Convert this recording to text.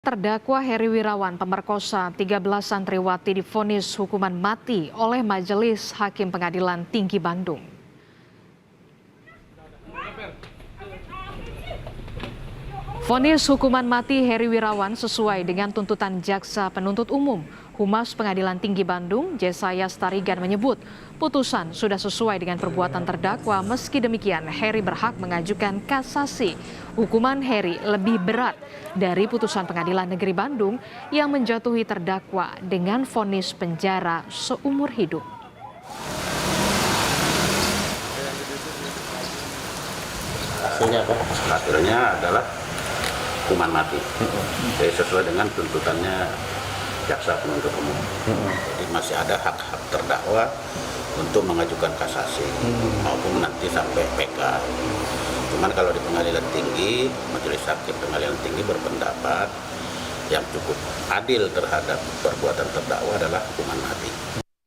Terdakwa Heri Wirawan pemerkosa 13 santriwati divonis hukuman mati oleh Majelis Hakim Pengadilan Tinggi Bandung. Vonis hukuman mati Heri Wirawan sesuai dengan tuntutan Jaksa Penuntut Umum. Humas Pengadilan Tinggi Bandung, Jesaya Starigan menyebut putusan sudah sesuai dengan perbuatan terdakwa. Meski demikian, Heri berhak mengajukan kasasi. Hukuman Heri lebih berat dari putusan Pengadilan Negeri Bandung yang menjatuhi terdakwa dengan vonis penjara seumur hidup. Hasilnya apa? Hasilnya adalah hukuman mati. Jadi sesuai dengan tuntutannya Jaksa Penuntut Umum. Jadi masih ada hak-hak terdakwa untuk mengajukan kasasi maupun nanti sampai PK. Cuman kalau di Pengadilan Tinggi, Majelis Hakim Pengadilan Tinggi berpendapat yang cukup adil terhadap perbuatan terdakwa adalah hukuman mati.